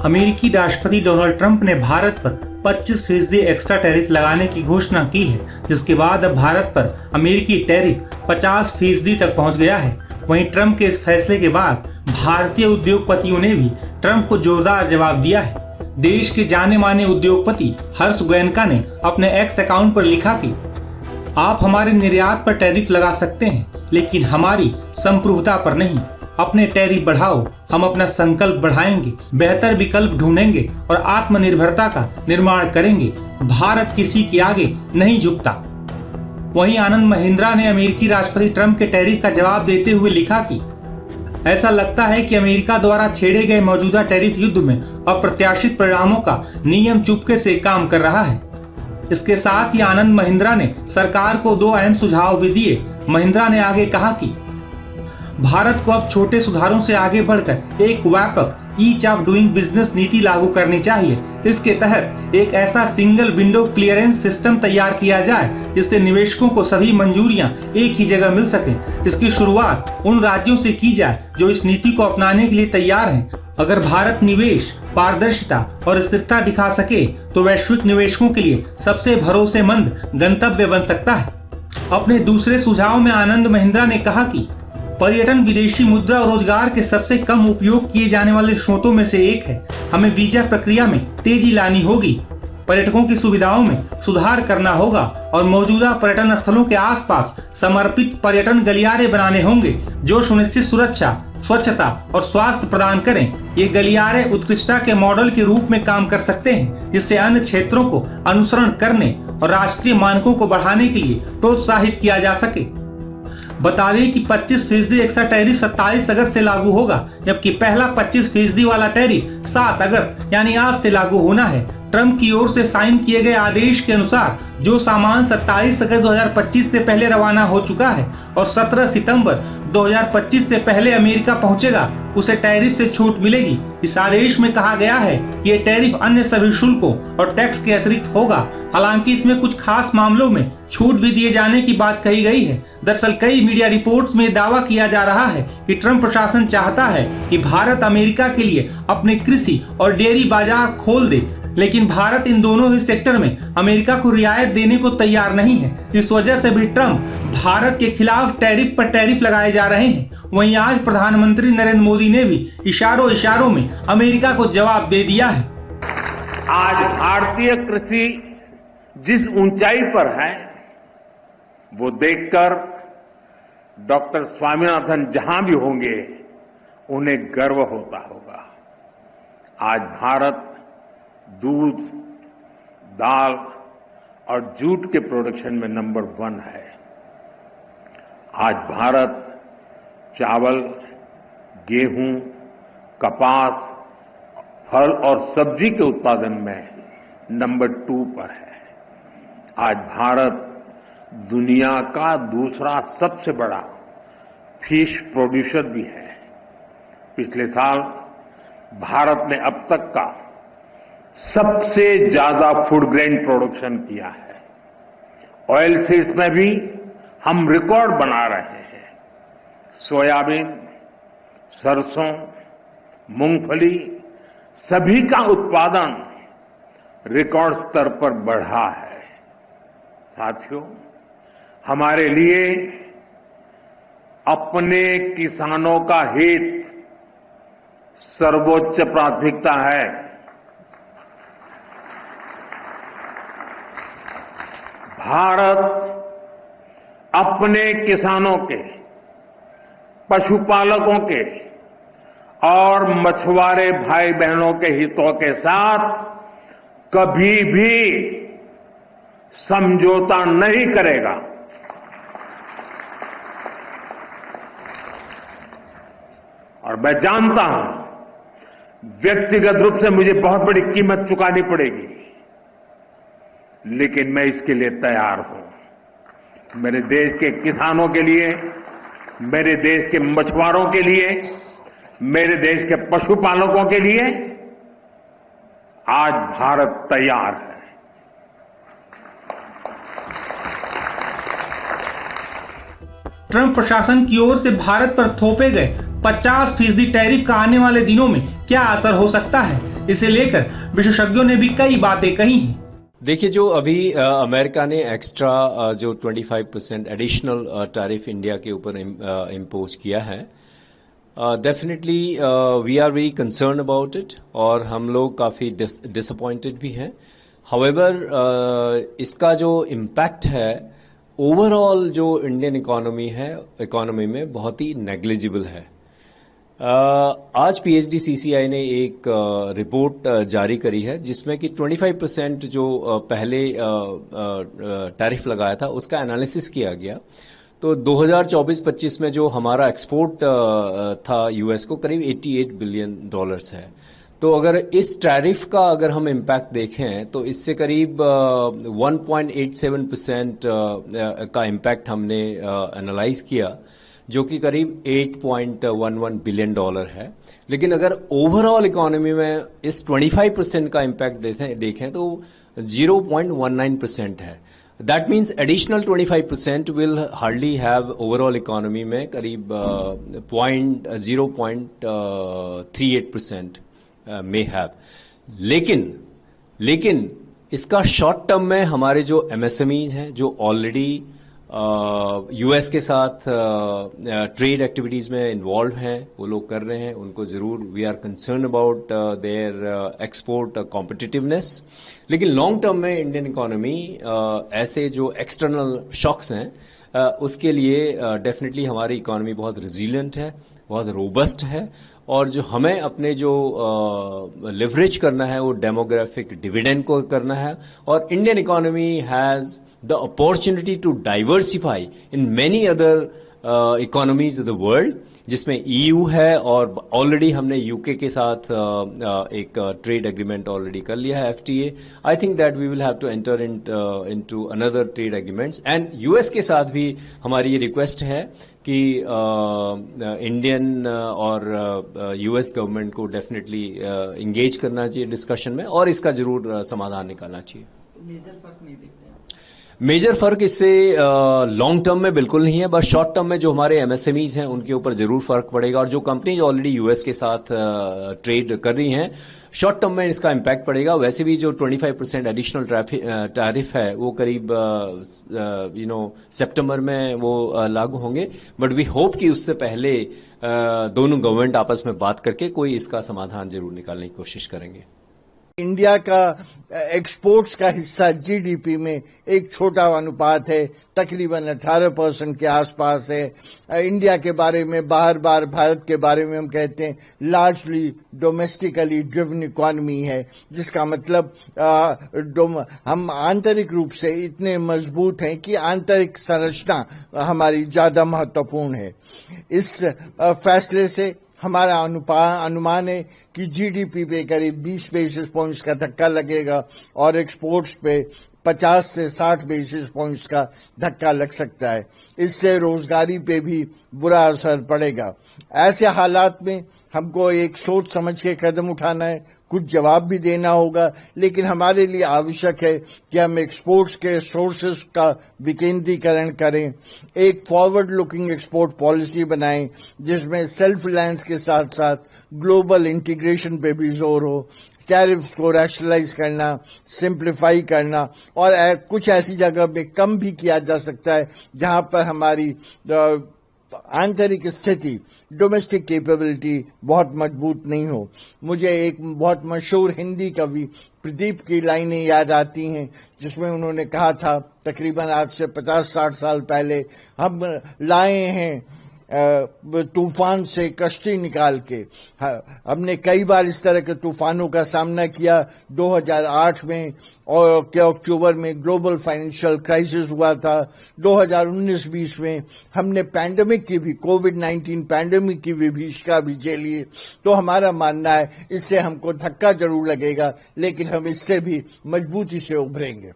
अमेरिकी राष्ट्रपति Donald Trump ने भारत पर 25% एक्स्ट्रा टैरिफ लगाने की घोषणा की है, जिसके बाद अब भारत पर अमेरिकी टैरिफ 50% तक पहुंच गया है। वहीं ट्रंप के इस फैसले के बाद भारतीय उद्योगपतियों ने भी ट्रंप को जोरदार जवाब दिया है। देश के जाने माने उद्योगपति हर्ष गोयनका ने अपने एक्स अकाउंट पर लिखा कि आप हमारे निर्यात पर टैरिफ लगा सकते हैं, लेकिन हमारी संप्रभुता पर नहीं। अपने टैरिफ बढ़ाओ, हम अपना संकल्प बढ़ाएंगे, बेहतर विकल्प ढूंढेंगे और आत्मनिर्भरता का निर्माण करेंगे। भारत किसी के आगे नहीं झुकता। वहीं आनंद महिंद्रा ने अमेरिकी राष्ट्रपति ट्रंप के टैरिफ का जवाब देते हुए लिखा कि ऐसा लगता है कि अमेरिका द्वारा छेड़े गए मौजूदा टैरिफ युद्ध में अप्रत्याशित परिणामों का नियम चुपके से काम कर रहा है। इसके साथ ही आनंद महिंद्रा ने सरकार को 2 अहम सुझाव भी दिए। महिंद्रा ने आगे कहा कि भारत को अब छोटे सुधारों से आगे बढ़कर एक व्यापक ईज ऑफ डूइंग बिजनेस नीति लागू करनी चाहिए। इसके तहत एक ऐसा सिंगल विंडो क्लियरेंस सिस्टम तैयार किया जाए जिससे निवेशकों को सभी मंजूरियां एक ही जगह मिल सके। इसकी शुरुआत उन राज्यों से की जाए जो इस नीति को अपनाने के लिए तैयार हैं। अगर भारत निवेश, पारदर्शिता और स्थिरता दिखा सके तो वैश्विक निवेशकों के लिए सबसे भरोसेमंद गंतव्य बन सकता है। अपने दूसरे सुझाव में आनंद महिंद्रा ने कहा कि पर्यटन विदेशी मुद्रा और रोजगार के सबसे कम उपयोग किए जाने वाले स्रोतों में से एक है। हमें वीजा प्रक्रिया में तेजी लानी होगी, पर्यटकों की सुविधाओं में सुधार करना होगा और मौजूदा पर्यटन स्थलों के आसपास समर्पित पर्यटन गलियारे बनाने होंगे जो सुनिश्चित सुरक्षा, स्वच्छता और स्वास्थ्य प्रदान करें। ये गलियारे उत्कृष्टता के मॉडल के रूप में काम कर सकते हैं, जिससे अन्य क्षेत्रों को अनुसरण करने और राष्ट्रीय मानकों को बढ़ाने के लिए प्रोत्साहित किया जा सके। बता दें कि 25% एक्स्ट्रा टैरिफ 27 अगस्त से लागू होगा, जबकि पहला 25% वाला टैरिफ 7 अगस्त यानी आज से लागू होना है। ट्रंप की ओर से साइन किए गए आदेश के अनुसार जो सामान 27 अगस्त 2025 से पहले रवाना हो चुका है और 17 सितंबर 2025 से पहले अमेरिका पहुंचेगा, उसे टैरिफ से छूट मिलेगी। इस आदेश में कहा गया है कि ये टैरिफ अन्य सभी शुल्कों और टैक्स के अतिरिक्त होगा। हालांकि इसमें कुछ खास मामलों में छूट भी दिए जाने की बात कही गई है। दरअसल कई मीडिया रिपोर्ट्स में दावा किया जा रहा है कि ट्रंप प्रशासन चाहता है कि भारत अमेरिका के लिए अपने कृषि और डेयरी बाजार खोल दे, लेकिन भारत इन दोनों ही सेक्टर में अमेरिका को रियायत देने को तैयार नहीं है। इस वजह से भी ट्रंप भारत के खिलाफ टैरिफ पर टैरिफ लगाए जा रहे हैं। वहीं आज प्रधानमंत्री नरेंद्र मोदी ने भी इशारों में अमेरिका को जवाब दे दिया है। आज भारतीय कृषि जिस ऊंचाई पर है वो देखकर डॉक्टर स्वामीनाथन जहां भी होंगे उन्हें गर्व होता होगा। आज भारत दूध, दाल और जूट के प्रोडक्शन में नंबर 1 है। आज भारत चावल, गेहूं, कपास, फल और सब्जी के उत्पादन में नंबर 2 पर है। आज भारत दुनिया का दूसरा सबसे बड़ा फिश प्रोड्यूसर भी है। पिछले साल भारत ने अब तक का सबसे ज्यादा फूड ग्रेन प्रोडक्शन किया है। ऑयल सीड्स में भी हम रिकॉर्ड बना रहे हैं। सोयाबीन, सरसों, मूंगफली सभी का उत्पादन रिकॉर्ड स्तर पर बढ़ा है। साथियों, हमारे लिए अपने किसानों का हित सर्वोच्च प्राथमिकता है। भारत अपने किसानों के, पशुपालकों के और मछुआरे भाई बहनों के हितों के साथ कभी भी समझौता नहीं करेगा। और मैं जानता हूं व्यक्तिगत रूप से मुझे बहुत बड़ी कीमत चुकानी पड़ेगी, लेकिन मैं इसके लिए तैयार हूं। मेरे देश के किसानों के लिए, मेरे देश के मछुआरों के लिए, मेरे देश के पशुपालकों के लिए आज भारत तैयार है। ट्रंप प्रशासन की ओर से भारत पर थोपे गए 50% टैरिफ का आने वाले दिनों में क्या असर हो सकता है, इसे लेकर विशेषज्ञों ने भी कई बातें कही हैं। देखिए, जो अभी अमेरिका ने एक्स्ट्रा जो 25% एडिशनल टैरिफ इंडिया के ऊपर इम्पोज किया है, definitely we are very concern about it और हम लोग काफ़ी डिसअपॉइंटेड भी हैं। हाउएवर इसका जो इम्पैक्ट है ओवरऑल जो इंडियन इकोनॉमी में बहुत ही नेग्लिजिबल है। आज PhDCCI ने एक रिपोर्ट जारी करी है जिसमें कि 25% जो पहले टैरिफ लगाया था उसका एनालिसिस किया गया। तो 2024-25 में जो हमारा एक्सपोर्ट था यूएस को करीब $88 बिलियन है। तो अगर इस टैरिफ का अगर हम इम्पैक्ट देखें तो इससे करीब 1.87% का इम्पैक्ट हमने एनालाइज किया, जो कि करीब $8.11 बिलियन है। लेकिन अगर ओवरऑल इकोनॉमी में इस 25% का इम्पैक्ट देखें तो 0.19% है। That means additional 25% will hardly have overall economy में करीब 0.38% may have। लेकिन इसका शॉर्ट टर्म में हमारे जो MSMEs हैं जो ऑलरेडी यूएस के साथ ट्रेड एक्टिविटीज में इन्वॉल्व हैं, वो लोग कर रहे हैं, उनको जरूर we are concern about their export competitiveness. लेकिन लॉन्ग टर्म में इंडियन इकोनॉमी ऐसे जो एक्सटर्नल शॉक्स हैं उसके लिए डेफिनेटली हमारी इकोनॉमी बहुत रिजिलियंट है, बहुत रोबस्ट है। और जो हमें अपने जो लिवरेज करना है वो डेमोग्राफिक डिविडेंड को करना है। और Indian economy has the opportunity to diversify in many other economies of the world, जिसमें EU है और ऑलरेडी हमने UK के साथ एक ट्रेड एग्रीमेंट ऑलरेडी कर लिया है, FTA। I think that we will have to enter into another trade agreements. And US के साथ भी हमारी ये रिक्वेस्ट है कि इंडियन और US गवर्नमेंट को डेफिनेटली इंगेज करना चाहिए डिस्कशन में और इसका जरूर समाधान निकालना चाहिए। मेजर फर्क नहीं दिखते? मेजर फर्क इससे लॉन्ग टर्म में बिल्कुल नहीं है, बस शॉर्ट टर्म में जो हमारे MSMEs हैं उनके ऊपर जरूर फर्क पड़ेगा। और जो कंपनीज ऑलरेडी US के साथ ट्रेड कर रही हैं, शॉर्ट टर्म में इसका इम्पैक्ट पड़ेगा। वैसे भी जो 25% एडिशनल टैरिफ है वो करीब सितंबर में वो लागू होंगे। बट वी होप कि उससे पहले दोनों गवर्नमेंट आपस में बात करके कोई इसका समाधान जरूर निकालने की कोशिश करेंगे। इंडिया का एक्सपोर्ट्स का हिस्सा जीडीपी में एक छोटा अनुपात है, तकरीबन 18% के आसपास है। इंडिया के बारे में बार बार भारत के बारे में हम कहते हैं लार्जली डोमेस्टिकली ड्रिवन इकोनॉमी है, जिसका मतलब हम आंतरिक रूप से इतने मजबूत हैं कि आंतरिक संरचना हमारी ज्यादा महत्वपूर्ण है। इस फैसले से हमारा अनुमान है कि जीडीपी पे करीब 20 बेसिस पॉइंट्स का धक्का लगेगा और एक्सपोर्ट्स पे 50 से 60 बेसिस पॉइंट्स का धक्का लग सकता है। इससे रोजगारी पे भी बुरा असर पड़ेगा। ऐसे हालात में हमको एक सोच समझ के कदम उठाना है, कुछ जवाब भी देना होगा, लेकिन हमारे लिए आवश्यक है कि हम एक्सपोर्ट्स के सोर्सेस का विकेंद्रीकरण करें, एक फॉरवर्ड लुकिंग एक्सपोर्ट पॉलिसी बनाएं जिसमें सेल्फ रिलायंस के साथ साथ ग्लोबल इंटीग्रेशन पे भी जोर हो, टैरिफ्स को रैशनलाइज करना, सिंप्लीफाई करना और कुछ ऐसी जगह पे कम भी किया जा सकता है जहां पर हमारी आंतरिक स्थिति, डोमेस्टिक कैपेबिलिटी बहुत मजबूत नहीं हो। मुझे एक बहुत मशहूर हिंदी कवि प्रदीप की लाइनें याद आती हैं जिसमें उन्होंने कहा था, तकरीबन आज से 50-60 साल पहले, हम लाए हैं तूफान से कश्ती निकाल के। हमने कई बार इस तरह के तूफानों का सामना किया। 2008 में और के अक्टूबर में ग्लोबल फाइनेंशियल क्राइसिस हुआ था। 2019-20 में हमने पैंडेमिक की भी, कोविड-19 पैंडेमिक की विभीषिका भी झेली। तो हमारा मानना है इससे हमको धक्का जरूर लगेगा, लेकिन हम इससे भी मजबूती से उभरेंगे।